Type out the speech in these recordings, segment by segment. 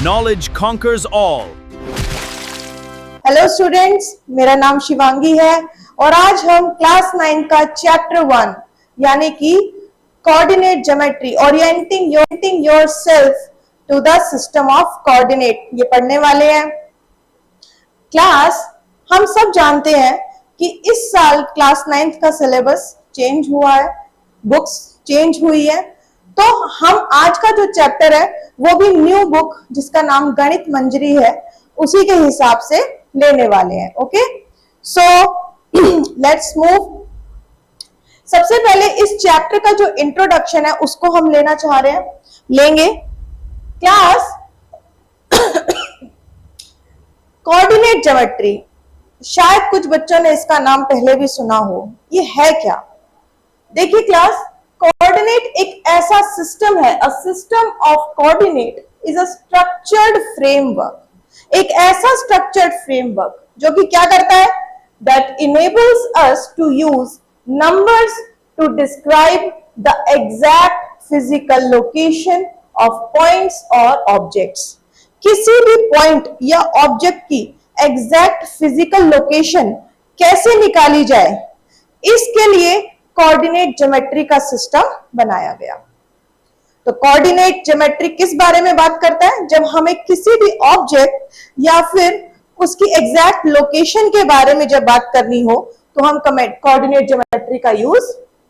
Knowledge conquers all. Hello students, मेरा नाम शिवांगी है और आज हम क्लास 9 का चैप्टर 1 यानी कि coordinate geometry orienting yourself to the system of coordinate ये पढ़ने वाले हैं। क्लास हम सब जानते हैं कि इस साल क्लास 9 का सिलेबस चेंज हुआ है, बुक्स चेंज हुई है, तो हम आज का जो चैप्टर है वो भी न्यू बुक जिसका नाम गणित मंजरी है उसी के हिसाब से लेने वाले हैं। Okay, so let's move. सबसे पहले इस चैप्टर का जो इंट्रोडक्शन है उसको हम लेना चाह रहे हैं, लेंगे। क्लास कोऑर्डिनेट ज्योमेट्री, शायद कुछ बच्चों ने इसका नाम पहले भी सुना हो। ये है क्या? देखिए क्लास, कोऑर्डिनेट एक ऐसा सिस्टम है, a system of coordinate is a structured framework, एक ऐसा स्ट्रक्चर्ड फ्रेमवर्क जो कि क्या करता है, that enables us to use numbers to describe the exact physical location of points और ऑब्जेक्ट्स। किसी भी पॉइंट या ऑब्जेक्ट की एग्जैक्ट फिजिकल लोकेशन कैसे निकाली जाए, इसके लिए कोऑर्डिनेट ज्योमेट्री का सिस्टम बनाया गया। तो कोऑर्डिनेट ज्योमेट्री किस बारे में बात करता है? जब हमें किसी भी ऑब्जेक्ट या फिर उसकी एग्जैक्ट लोकेशन के बारे में जब बात करनी हो तो हम कोऑर्डिनेट ज्योमेट्री का यूज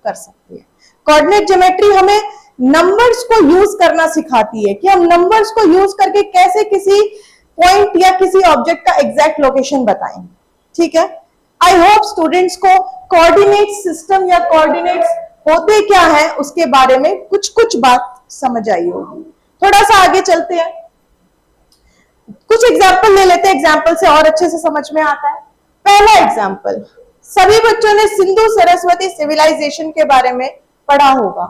कर सकते हैं। कोऑर्डिनेट ज्योमेट्री हमें नंबर्स को यूज करना सिखाती है कि हम नंबर्स को यूज करके कैसे किसी पॉइंट या किसी ऑब्जेक्ट का एग्जैक्ट लोकेशन बताएं। ठीक है, आई होप स्टूडेंट्स को कोऑर्डिनेट सिस्टम या कोऑर्डिनेट्स होते क्या है उसके बारे में कुछ कुछ बात समझ आई होगी। थोड़ा सा आगे चलते हैं, कुछ एग्जाम्पल ले लेते हैं, एग्जाम्पल से और अच्छे से समझ में आता है। पहला एग्जाम्पल, सभी बच्चों ने सिंधु सरस्वती सिविलाइजेशन के बारे में पढ़ा होगा।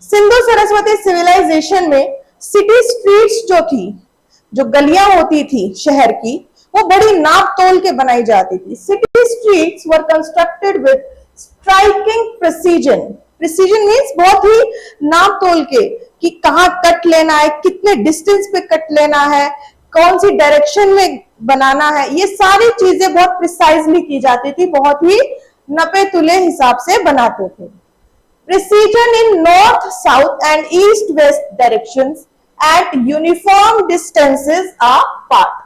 सिंधु सरस्वती सिविलाइजेशन में सिटी स्ट्रीट्स जो थी, जो गलियां होती थी शहर की, वो बड़ी नाप तोल के बनाई जाती थी। City streets were constructed with striking precision. Precision means बहुत ही नाप तोल के कि कहां कट लेना है, कितने डिस्टेंस पे कट लेना है, कौन सी डायरेक्शन में बनाना है, ये सारी चीजें बहुत प्रिसाइजली की जाती थी, बहुत ही नपे तुले हिसाब से बनाते थे। Precision in north south and east west directions at uniform distances are part.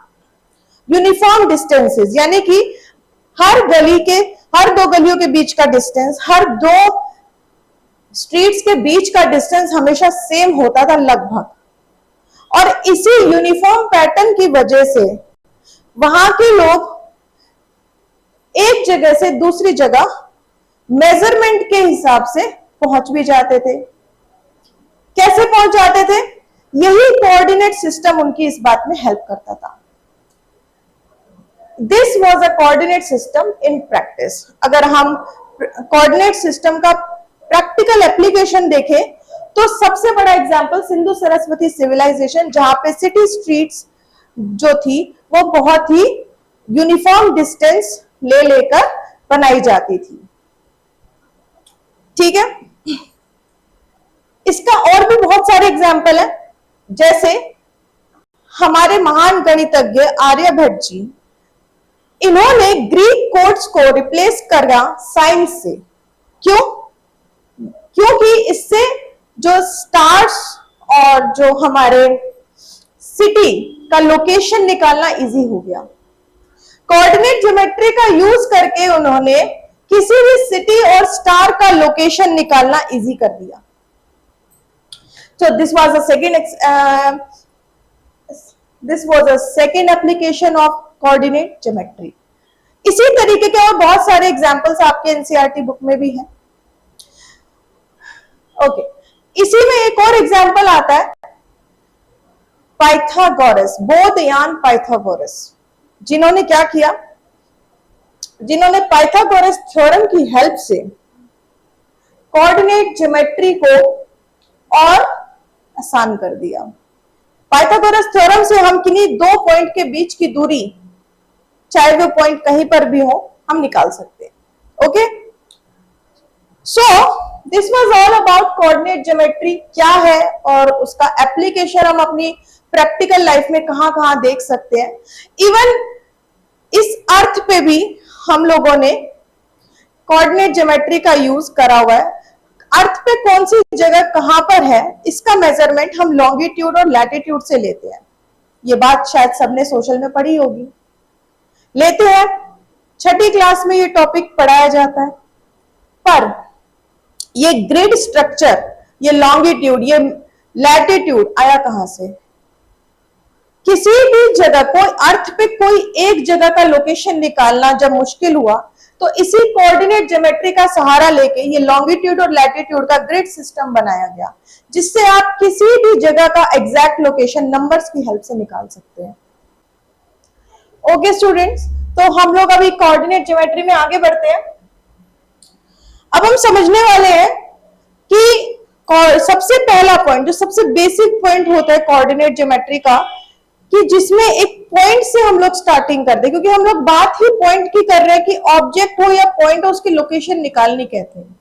Uniform distances यानी कि हर दो गलियों के बीच का डिस्टेंस, हर दो स्ट्रीट्स के बीच का डिस्टेंस हमेशा सेम होता था लगभग, और इसी यूनिफॉर्म पैटर्न की वजह से वहां के लोग एक जगह से दूसरी जगह मेजरमेंट के हिसाब से पहुंच भी जाते थे। कैसे पहुंच जाते थे? यही कोऑर्डिनेट सिस्टम उनकी इस बात में हेल्प करता था। This was a coordinate system in practice. अगर हम कोऑर्डिनेट सिस्टम का प्रैक्टिकल एप्लीकेशन देखें तो सबसे बड़ा एग्जांपल सिंधु सरस्वती सिविलाइजेशन, जहां पे सिटी स्ट्रीट्स जो थी वो बहुत ही यूनिफॉर्म डिस्टेंस ले लेकर बनाई जाती थी। ठीक है, इसका और भी बहुत सारे एग्जांपल है, जैसे हमारे महान गणितज्ञ आर्यभट्ट जी, इन्होंने ग्रीक कोड्स को रिप्लेस करा साइंस से। क्यों? क्योंकि इससे जो स्टार्स और जो हमारे सिटी का लोकेशन निकालना इजी हो गया। कोऑर्डिनेट ज्योमेट्री का यूज करके उन्होंने किसी भी सिटी और स्टार का लोकेशन निकालना इजी कर दिया। So this was a second application of coordinate geometry. इसी तरीके के और बहुत सारे एग्जांपल्स आपके एनसीईआरटी बुक में भी हैं। ओके, इसी में एक और एग्जांपल आता है पाइथागोरस, बोधयान पाइथागोरस, जिन्होंने क्या किया, जिन्होंने पाइथागोरस थ्योरम की हेल्प से कोऑर्डिनेट ज्योमेट्री को और आसान कर दिया। पाइथागोरस थ्योरम से हम किन्हीं दो पॉइंट के बीच की दूरी, चाहे वो पॉइंट कहीं पर भी हो, हम निकाल सकते हैं। Okay, so this was all about coordinate geometry क्या है और उसका एप्लीकेशन हम अपनी प्रैक्टिकल लाइफ में कहां कहां देख सकते हैं। इवन इस अर्थ पे भी हम लोगों ने कोऑर्डिनेट ज्योमेट्री का यूज करा हुआ है। अर्थ पे कौन सी जगह कहां पर है, इसका मेजरमेंट हम लॉन्गिट्यूड और लैटिट्यूड से लेते हैं। ये बात शायद सबने सोशल में पढ़ी होगी, लेते हैं, छठी क्लास में ये टॉपिक पढ़ाया जाता है। पर ये ग्रिड स्ट्रक्चर, ये लॉन्गिट्यूड, ये लैटिट्यूड आया कहां से? किसी भी जगह को अर्थ पे कोई एक जगह का लोकेशन निकालना जब मुश्किल हुआ तो इसी कोऑर्डिनेट ज्योमेट्री का सहारा लेके ये लॉन्गिट्यूड और लैटिट्यूड का ग्रिड सिस्टम बनाया गया, जिससे आप किसी भी जगह का एग्जैक्ट लोकेशन नंबर्स की हेल्प से निकाल सकते हैं। ओके स्टूडेंट्स, तो हम लोग अभी कोऑर्डिनेट ज्योमेट्री में आगे बढ़ते हैं। अब हम समझने वाले हैं कि सबसे पहला पॉइंट, जो सबसे बेसिक पॉइंट होता है कोऑर्डिनेट ज्योमेट्री का, कि जिसमें एक पॉइंट से हम लोग स्टार्टिंग करते हैं, क्योंकि हम लोग बात ही पॉइंट की कर रहे हैं कि ऑब्जेक्ट हो या पॉइंट हो, उसकी लोकेशन निकालनी कहते हैं।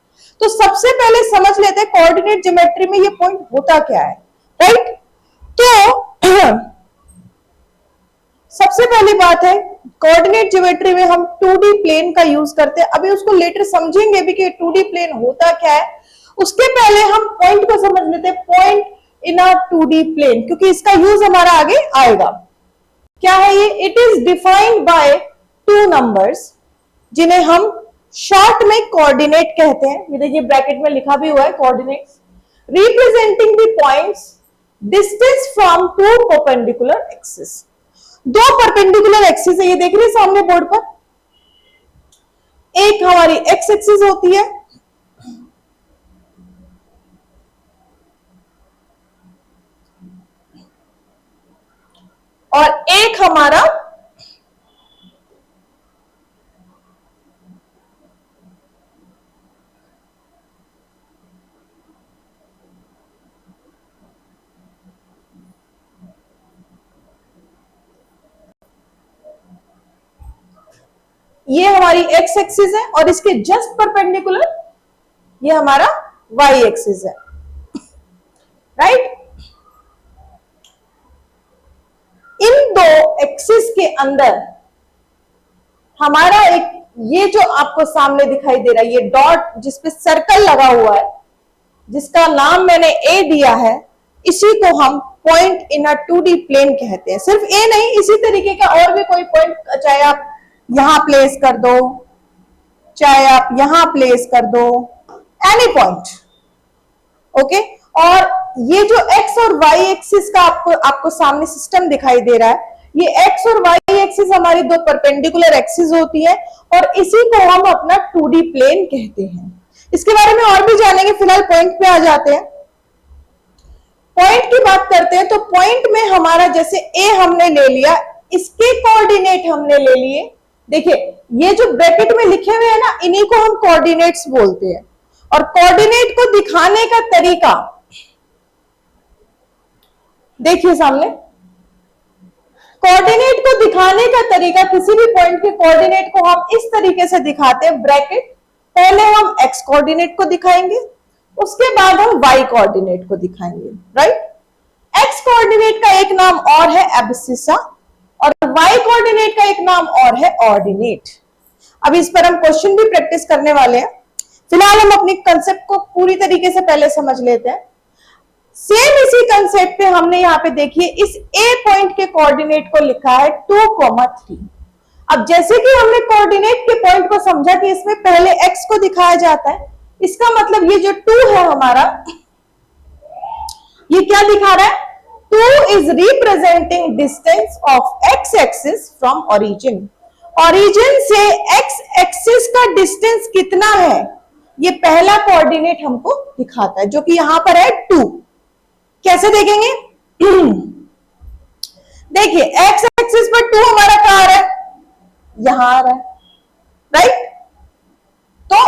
तो सबसे पहले समझ लेते हैं कोऑर्डिनेट ज्योमेट्री में ये पॉइंट होता क्या है, राइट? तो सबसे पहली बात है, कोऑर्डिनेट ज्योमेट्री में हम 2D प्लेन का यूज करते हैं। अभी उसको लेटर समझेंगे भी कि 2D प्लेन होता क्या है। उसके पहले हम पॉइंट को समझ लेते हैं, point in a 2D plane, क्योंकि इसका यूज हमारा आगे आएगा। क्या है ये? It is defined by 2 numbers, जिन्हें हम शॉर्ट में कोऑर्डिनेट कहते हैं। ये देखिए ब्रैकेट में लिखा भी हुआ है, coordinates, representing the points distance from 2 perpendicular axis. 2 perpendicular axis है, ये देख रहे हैं सामने बोर्ड पर। एक हमारी एक्स एक्सिस होती है और एक हमारा ये हमारी एक्स एक्सिस है और इसके जस्ट परपेंडिकुलर ये हमारा वाई एक्सिस है, राइट? इन 2 एक्सिस के अंदर हमारा एक, ये जो आपको सामने दिखाई दे रहा है, ये डॉट जिसपे सर्कल लगा हुआ है, जिसका नाम मैंने ए दिया है, इसी को हम point in a 2D plane कहते हैं। सिर्फ ए नहीं, इसी तरीके का और भी कोई पॉइंट, चाहे आप यहां प्लेस कर दो, चाहे आप यहां प्लेस कर दो, एनी पॉइंट, ओके? और ये जो एक्स और वाई एक्सिस का आपको सामने सिस्टम दिखाई दे रहा है, ये एक्स और वाई एक्सिस हमारी 2 परपेंडिकुलर एक्सिस होती है और इसी को हम अपना 2D प्लेन कहते हैं। इसके बारे में और भी जानेंगे, फिलहाल पॉइंट पे आ जाते हैं। पॉइंट की बात करते हैं तो पॉइंट में हमारा जैसे ए हमने ले लिया, इसके कोऑर्डिनेट हमने ले लिए। देखिए ये जो ब्रैकेट में लिखे हुए हैं ना, इन्हीं को हम कोऑर्डिनेट्स बोलते हैं। और कोऑर्डिनेट को दिखाने का तरीका देखिए सामने, कोऑर्डिनेट को दिखाने का तरीका, किसी भी पॉइंट के कोऑर्डिनेट को हम इस तरीके से दिखाते हैं, ब्रैकेट, पहले हम एक्स कोऑर्डिनेट को दिखाएंगे, उसके बाद हम वाई कोऑर्डिनेट को दिखाएंगे, राइट? एक्स कोऑर्डिनेट का एक नाम और है एब्सिसा और वाई कोऑर्डिनेट का एक नाम और है ऑर्डिनेट। अब इस पर हम क्वेश्चन भी प्रैक्टिस करने वाले हैं। फिलहाल हम अपने कंसेप्ट को पूरी तरीके से पहले समझ लेते हैं। सेम इसी कंसेप्ट पे हमने यहाँ पे देखिए इस ए पॉइंट के कोऑर्डिनेट को लिखा है 2,3। अब जैसे कि हमने कोऑर्डिनेट के पॉइंट को समझा कि इसमें पहले एक्स को दिखाया जाता है, इसका मतलब ये जो 2 है हमारा, ये क्या दिखा रहा है? 2 is representing distance of x axis from origin। origin से x axis का डिस्टेंस कितना है, ये पहला कोऑर्डिनेट हमको दिखाता है, जो कि यहां पर है 2। कैसे देखेंगे? देखिए x एक्सिस पर 2 हमारा कहां आ रहा है? यहां आ रहा है, राइट? तो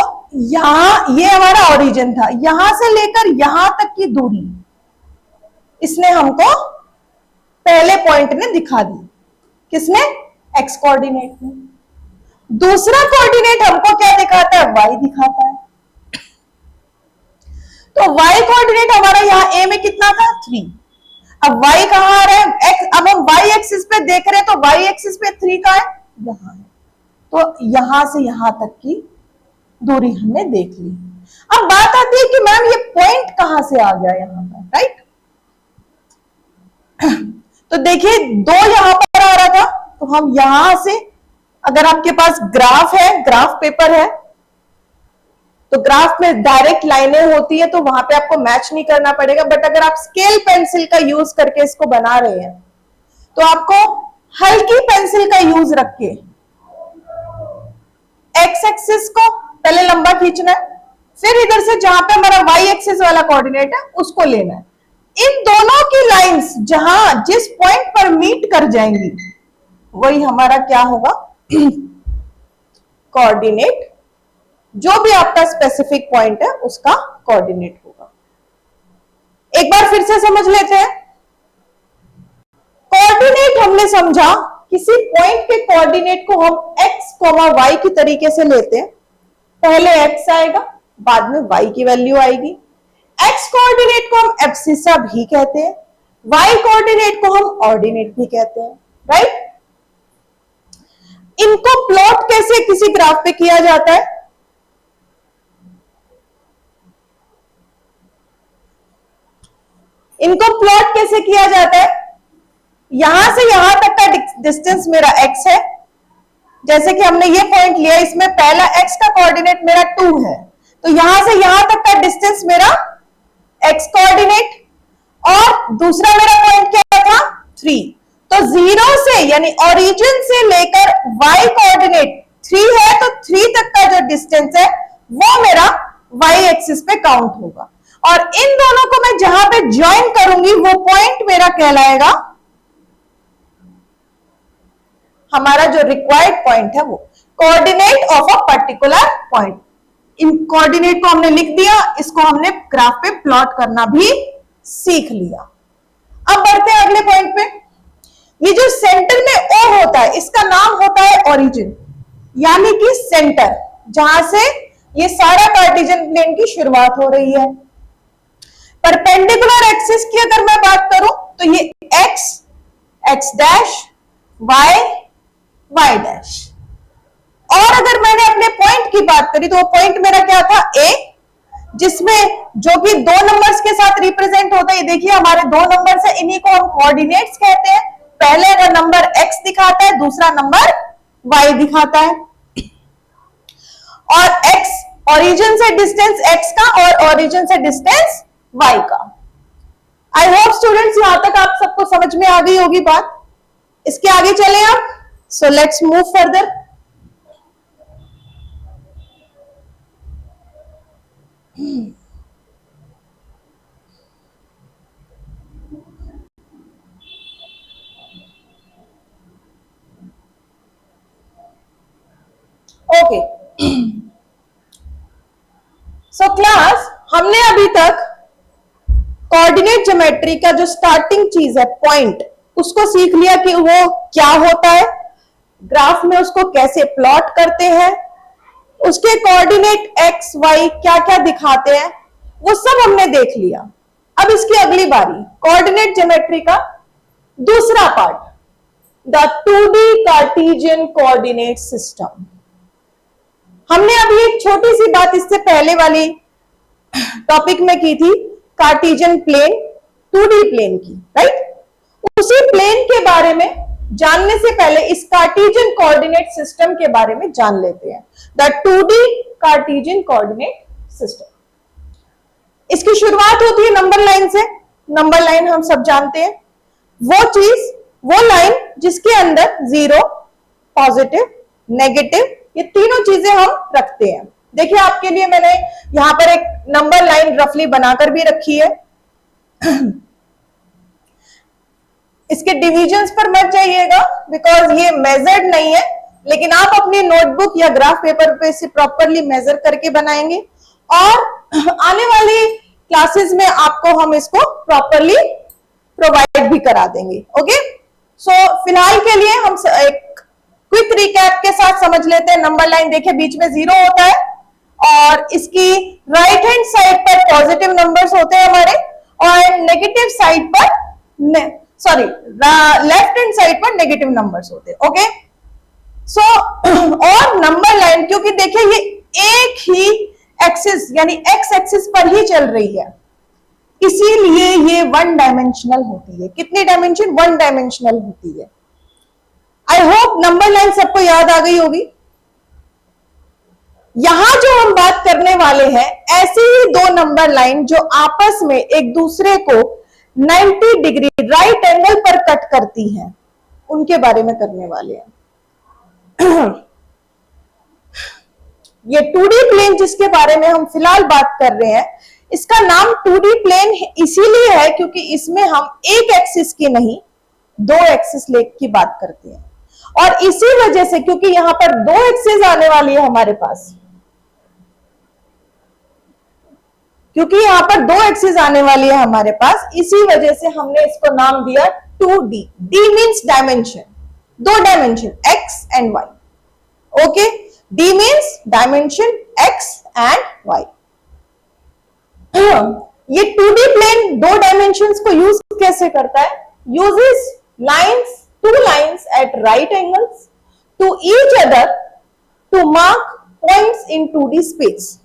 यहां ये हमारा ओरिजिन था, यहां से लेकर यहां तक की दूरी इसने हमको पहले पॉइंट ने दिखा दी। किसने? एक्स कोऑर्डिनेट में। दूसरा कोऑर्डिनेट हमको क्या दिखाता है? वाई दिखाता है। तो वाई कोऑर्डिनेट हमारा यहां ए में कितना था? 3। अब y कहाँ आ रहा है, x, अब हम y एक्सिस पे देख रहे हैं तो y एक्सिस पे 3 का है, यहां है, तो यहां से यहां तक की दूरी हमने देख ली। अब बात आती है कि मैम ये पॉइंट कहां से आ गया यहां पर, राइट? तो देखिए 2 यहां पर आ रहा था, तो हम यहां से, अगर आपके पास ग्राफ है, ग्राफ पेपर है, तो ग्राफ में डायरेक्ट लाइनें होती है तो वहां पे आपको मैच नहीं करना पड़ेगा, बट अगर आप स्केल पेंसिल का यूज करके इसको बना रहे हैं तो आपको हल्की पेंसिल का यूज रख के एक्स एक्सिस को पहले लंबा खींचना है, फिर इधर से जहां पे हमारा वाई एक्सिस वाला कोऑर्डिनेट है उसको लेना है। इन दोनों की लाइंस जहां जिस पॉइंट पर मीट कर जाएंगी वही हमारा क्या होगा, कोऑर्डिनेट, जो भी आपका स्पेसिफिक पॉइंट है उसका कोऑर्डिनेट होगा। एक बार फिर से समझ लेते हैं। कोऑर्डिनेट हमने समझा, किसी पॉइंट के कोऑर्डिनेट को हम x, y की तरीके से लेते हैं, पहले x आएगा, बाद में y की वैल्यू आएगी। x कोऑर्डिनेट को हम एब्सिसा भी कहते हैं, y कोऑर्डिनेट को हम ऑर्डिनेट भी कहते हैं, राइट? इनको प्लॉट कैसे किसी ग्राफ पे किया जाता है? इनको प्लॉट कैसे किया जाता है? यहां से यहां तक का डिस्टेंस मेरा x है, जैसे कि हमने ये पॉइंट लिया, इसमें पहला x का कोऑर्डिनेट मेरा 2 है, तो यहां से यहां तक का डिस्टेंस मेरा x कोऑर्डिनेट, और दूसरा मेरा पॉइंट क्या था, 3। तो 0 से यानी ओरिजिन से लेकर y कोऑर्डिनेट 3 है, तो 3 तक का जो डिस्टेंस है वो मेरा y एक्सिस पे काउंट होगा, और इन दोनों को मैं जहां पे ज्वाइन करूंगी वो पॉइंट मेरा कहलाएगा, हमारा जो रिक्वायर्ड पॉइंट है वो coordinate of a particular point. In coordinate को हमने लिख दिया, इसको हमने ग्राफ पे प्लॉट करना भी सीख लिया। अब बढ़ते हैं अगले पॉइंट पे। ये जो सेंटर में O होता है इसका नाम होता है ओरिजिन, यानी कि सेंटर, जहां से ये सारा कार्टेशियन प्लेन की शुरुआत हो रही है। परपेंडिकुलर एक्सिस की अगर मैं बात करूं तो ये x, x dash, y, y dash, और अगर मैंने अपने पॉइंट की बात करी तो वो पॉइंट मेरा क्या था, A, जिसमें जो कि 2 नंबर्स के साथ रिप्रेजेंट होता है। देखिए हमारे 2 नंबर्स है, इन्हीं को हम कोऑर्डिनेट्स कहते हैं। पहले का नंबर x दिखाता है, दूसरा नंबर y दिखाता है, और x ओरिजिन से डिस्टेंस x का और ओरिजिन से डिस्टेंस y का। आई होप स्टूडेंट्स यहां तक आप सबको समझ में आ गई होगी बात। इसके आगे चलें आप। So let's move further. Okay, so class, हमने अभी तक कोऑर्डिनेट ज्योमेट्री का जो स्टार्टिंग चीज है पॉइंट, उसको सीख लिया कि वो क्या होता है, ग्राफ में उसको कैसे प्लॉट करते हैं, उसके कोऑर्डिनेट x, y क्या क्या दिखाते हैं, वो सब हमने देख लिया। अब इसकी अगली बारी कोऑर्डिनेट ज्योमेट्री का दूसरा part, the 2D Cartesian coordinate system. हमने अभी एक छोटी सी बात इससे पहले वाली टॉपिक में की थी, कार्टेशियन प्लेन, 2D प्लेन की, राइट? उसी प्लेन के बारे में जानने से पहले इस कार्टेशियन कोऑर्डिनेट सिस्टम के बारे में जान लेते हैं, the 2D Cartesian coordinate system. इसकी शुरुआत होती है नंबर लाइन से। नंबर लाइन हम सब जानते हैं, वो चीज, वो लाइन जिसके अंदर 0, पॉजिटिव, नेगेटिव, ये तीनों चीजें हम रखते हैं। देखिए आपके लिए मैंने यहां पर एक नंबर लाइन रफली बनाकर भी रखी है। इसके डिविजन्स पर मत जाइएगा बिकॉज ये मेजर्ड नहीं है, लेकिन आप अपनी नोटबुक या ग्राफ पेपर पे इसे प्रॉपरली मेजर करके बनाएंगे, और आने वाली क्लासेस में आपको हम इसको प्रॉपरली प्रोवाइड भी करा देंगे। ओके, सो फिलहाल के लिए हम एक क्विक रिकैप के साथ समझ लेते हैं। नंबर लाइन देखिए बीच में 0 होता है, और इसकी राइट हैंड साइड पर पॉजिटिव नंबर्स होते हैं हमारे, और नेगेटिव साइड पर सॉरी लेफ्ट हैंड साइड पर नेगेटिव नंबर्स होते हैं। ओके, सो और नंबर लाइन, क्योंकि देखिए ये एक ही एक्सिस यानी एक्स एक्सिस पर ही चल रही है, इसीलिए ये वन डायमेंशनल होती है। कितनी डायमेंशन? वन डायमेंशनल होती है। आई होप नंबर लाइन सबको याद आ गई होगी। यहां जो हम बात करने वाले हैं, ऐसी ही दो नंबर लाइन जो आपस में एक दूसरे को 90 डिग्री राइट एंगल पर कट करती हैं, उनके बारे में करने वाले हैं। ये 2D प्लेन जिसके बारे में हम फिलहाल बात कर रहे हैं, इसका नाम 2D प्लेन इसीलिए है क्योंकि इसमें हम एक एक्सिस की नहीं, दो एक्सिस लेग की बात करते हैं। और इसी वजह से, क्योंकि यहां पर दो एक्सिस आने वाली है हमारे पास, क्योंकि यहां पर दो एक्सिस आने वाली है हमारे पास, इसी वजह से हमने इसको नाम दिया 2D। D मीन्स डायमेंशन, दो dimension x and y। Okay, D means dimension x and y। ये 2D प्लेन दो डायमेंशंस को यूज कैसे करता है? Uses lines, two lines at right angles to each other to mark points in 2D space.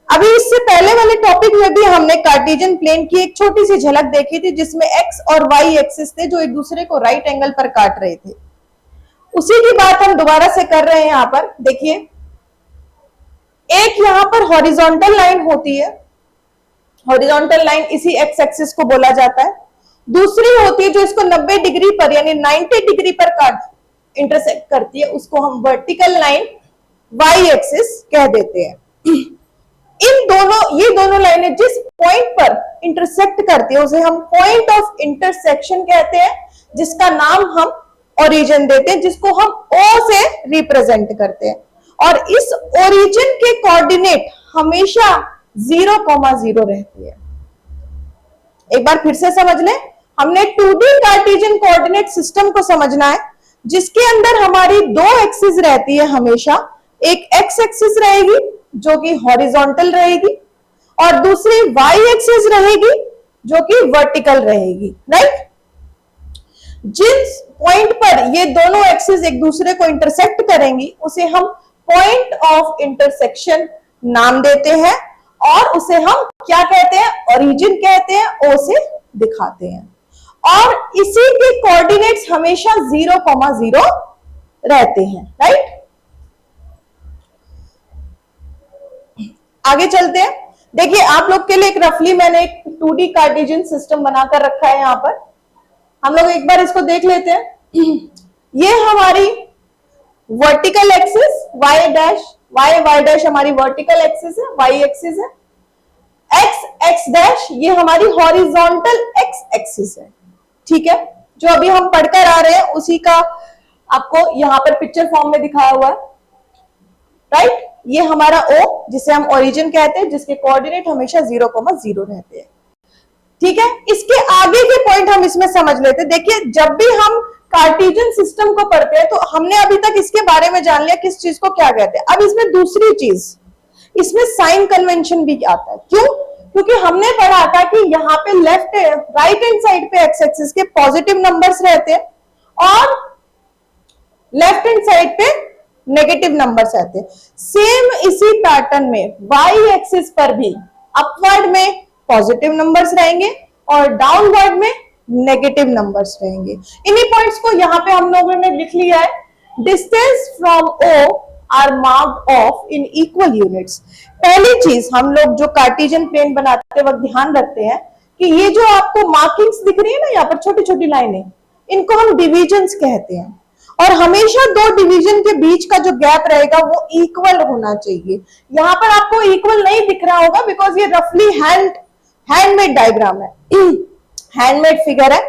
अभी इससे पहले वाले टॉपिक में भी हमने कार्टेशियन प्लेन की एक छोटी सी झलक देखी थी, जिसमें एक्स और वाई एक्सिस थे जो एक दूसरे को राइट एंगल पर काट रहे थे। उसी की बात हम दोबारा से कर रहे हैं। यहां पर देखिए, एक यहां पर हॉरिजॉन्टल लाइन होती है, हॉरिजॉन्टल लाइन इसी एक्स एक्सिस को बोला जाता है। दूसरी होती है जो इसको 90 डिग्री पर यानी 90 डिग्री पर काट इंटरसेक्ट करती है, उसको हम वर्टिकल लाइन वाई एक्सिस कह देते हैं। ये दोनों लाइनें जिस पॉइंट पर इंटरसेक्ट करती है उसे हम पॉइंट ऑफ इंटरसेक्शन कहते हैं, जिसका नाम हम ओरिजिन देते हैं, जिसको हम O से रिप्रेजेंट करते हैं। और इस ओरिजिन के कोऑर्डिनेट हमेशा 0,0 रहती है। एक बार फिर से समझ लें, हमने 2D कार्टेशियन कोऑर्डिनेट सिस्टम को समझना है, जिसके अंदर हमारी दो एक्सिस रहती है हमेशा। एक एक्स एक्सिस रहेगी जो कि हॉरिजॉन्टल रहेगी, और दूसरी वाई एक्सिस रहेगी जो कि वर्टिकल रहेगी, राइट। जिस पॉइंट पर ये दोनों एक्सिस एक दूसरे को इंटरसेक्ट करेंगी उसे हम पॉइंट ऑफ इंटरसेक्शन नाम देते हैं, और उसे हम क्या कहते हैं? ओरिजिन कहते हैं, O से दिखाते हैं। और इसी के कोऑर्डिनेट्स हमेशा 0,0 रहते हैं, राइट। आगे चलते हैं। देखिए, आप लोग के लिए एक रफली मैंने एक 2D कार्टेशियन सिस्टम बनाकर रखा है। यहां पर हम लोग एक बार इसको देख लेते हैं। ये हमारी vertical axis y dash, y dash हमारी वर्टिकल एक्सिस है, y एक्सिस है। x डैश ये हमारी हॉरिजॉन्टल x एक्सिस है, ठीक है। जो अभी हम पढ़कर आ रहे हैं उसी का आपको यहां पर पिक्चर फॉर्म में दिखाया हुआ है, राइट। ये हमारा O जिसे हम ओरिजिन कहते हैं, जिसके कोऑर्डिनेट हमेशा 0,0 रहते हैं, ठीक है। इसके आगे के पॉइंट हम इसमें समझ लेते हैं। देखिए, जब भी हम कार्टेशियन सिस्टम को पढ़ते हैं तो हमने अभी तक इसके बारे में जान लिया किस चीज को क्या कहते हैं। अब इसमें दूसरी चीज, इसमें साइन कन्वेंशन भी आता है। क्यों? क्योंकि हमने पढ़ा था कि यहाँ पे लेफ्ट राइट हैंड साइड पे एक्स एक्सिस के पॉजिटिव नंबर्स रहते हैं और लेफ्ट हैंड साइड पे नेगेटिव नंबर्स रहते हैं। सेम इसी पैटर्न में वाई एक्सिस पर भी अपवर्ड में पॉजिटिव नंबर्स रहेंगे और डाउनवर्ड में नेगेटिव नंबर्स रहेंगे। इन्हीं पॉइंट्स को यहाँ पे हम लोगों ने लिख लिया है। Distance from O are marked off in equal units. पहली चीज हम लोग जो कार्टेशियन प्लेन बनाते वक्त ध्यान रखते हैं कि ये जो आपको मार्किंग्स दिख रही है ना यहाँ पर छोटी छोटी लाइनें, इनको हम डिविजन्स कहते हैं। और हमेशा दो डिवीजन के बीच का जो गैप रहेगा वो इक्वल होना चाहिए। यहाँ पर आपको इक्वल नहीं दिख रहा होगा बिकॉज ये रफली हैंडमेड डायग्राम है, हैंडमेड फिगर है।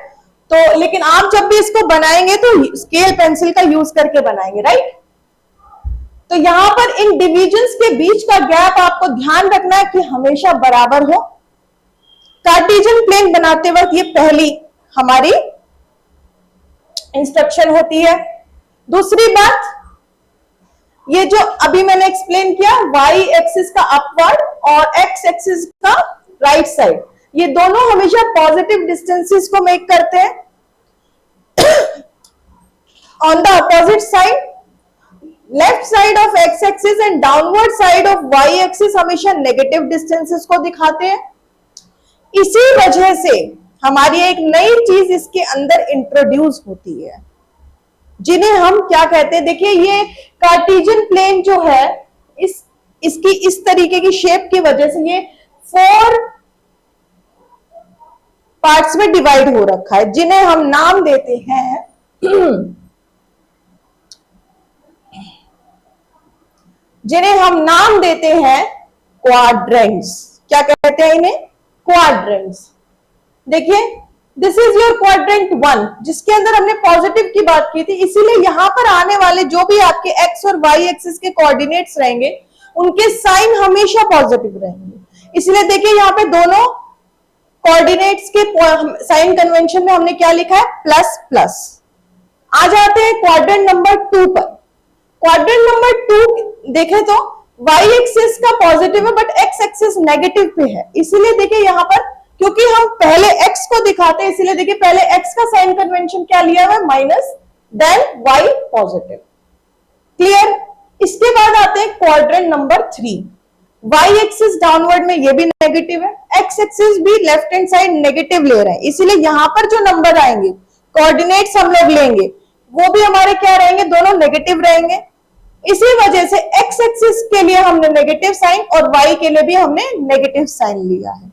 तो लेकिन आप जब भी इसको बनाएंगे तो स्केल पेंसिल का यूज करके बनाएंगे, राइट। तो यहां पर इन डिविजन्स के बीच का गैप आपको ध्यान रखना है कि हमेशा बराबर हो। कार्टेशियन प्लेन बनाते वक्त ये पहली हमारी इंस्ट्रक्शन होती है। दूसरी बात, ये जो अभी मैंने एक्सप्लेन किया, वाई एक्सिस का अपवर्ड और एक्स एक्सिस का राइट साइड, ये दोनों हमेशा पॉजिटिव डिस्टेंसेस को मेक करते हैं। On the opposite side, left side of x axis and downward side of y axis हमेशा नेगेटिव डिस्टेंसेस को दिखाते हैं। इसी वजह से हमारी एक नई चीज इसके अंदर इंट्रोड्यूस होती है, जिन्हें हम क्या कहते हैं, देखिए ये कार्टेशियन प्लेन जो है इसकी इस तरीके की शेप की वजह से ये 4 पार्ट्स में डिवाइड हो रखा है, जिन्हें हम नाम देते हैं क्वाड्रेंट्स। क्या कहते हैं इन्हें? क्वाड्रेंट्स। देखिए दिस इज योर क्वाड्रेंट 1, जिसके अंदर हमने पॉजिटिव की बात की थी, इसीलिए यहां पर आने वाले जो भी आपके एक्स और वाई एक्सिस के कोऑर्डिनेट्स रहेंगे उनके साइन हमेशा पॉजिटिव रहेंगे। इसलिए देखिए यहां पे दोनों कोऑर्डिनेट्स के साइन कन्वेंशन में हमने क्या लिखा है? Plus plus. आ जाते हैं क्वाड्रेंट नंबर 2 पर। क्वाड्रेंट नंबर 2 देखें तो वाई एक्सिस का पॉजिटिव है बट एक्स एक्सिस नेगेटिव पे है, इसीलिए देखिए यहां पर क्योंकि हम पहले x को दिखाते हैं, इसलिए देखिए पहले x का साइन कन्वेंशन क्या लिया है? Minus, then y positive. Clear? इसके बाद आते हैं quadrant number 3। y axis downward में ये भी नेगेटिव है, x एक्सिस भी लेफ्ट हैंड साइड नेगेटिव ले रहे हैं, इसीलिए यहां पर जो नंबर आएंगे, कोऑर्डिनेट्स हम लोग लेंगे, वो भी हमारे क्या रहेंगे? दोनों नेगेटिव रहेंगे। इसी वजह से x एक्सिस के लिए हमने नेगेटिव साइन और y के लिए भी हमने नेगेटिव साइन लिया है।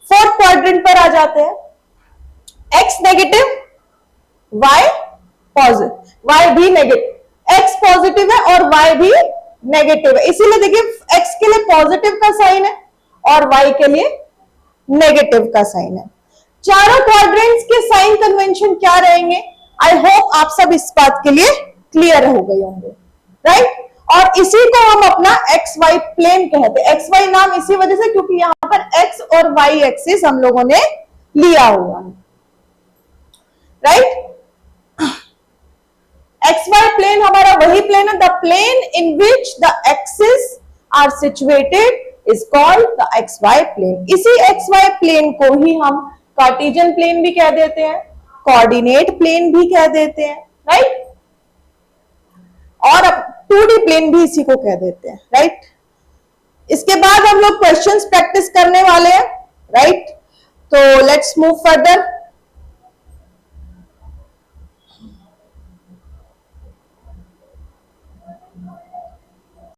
फोर्थ क्वाड्रेंट पर आ जाते हैं, x negative, y positive, y भी नेगेटिव, x पॉजिटिव है और y भी नेगेटिव है, इसीलिए देखिए x के लिए पॉजिटिव का साइन है और y के लिए नेगेटिव का साइन है। चारों क्वाड्रेंट्स के साइन कन्वेंशन क्या रहेंगे? आई होप आप सब इस बात के लिए क्लियर हो गए होंगे, राइट? और इसी को हम अपना एक्स वाई प्लेन कहते हैं। एक्स वाई नाम इसी वजह से क्योंकि यहां पर एक्स और वाई एक्सिस हम लोगों ने लिया हुआ है, राइट? एक्स वाई प्लेन हमारा वही प्लेन है, the plane in which the axis are situated is called the x y plane. इसी एक्स वाई प्लेन को ही हम कार्टेशियन प्लेन भी कह देते हैं, कोऑर्डिनेट प्लेन भी कह देते हैं, राइट? और अब 2D प्लेन भी इसी को कह देते हैं, राइट? इसके बाद हम लोग क्वेश्चंस प्रैक्टिस करने वाले हैं, राइट? तो लेट्स मूव फर्दर।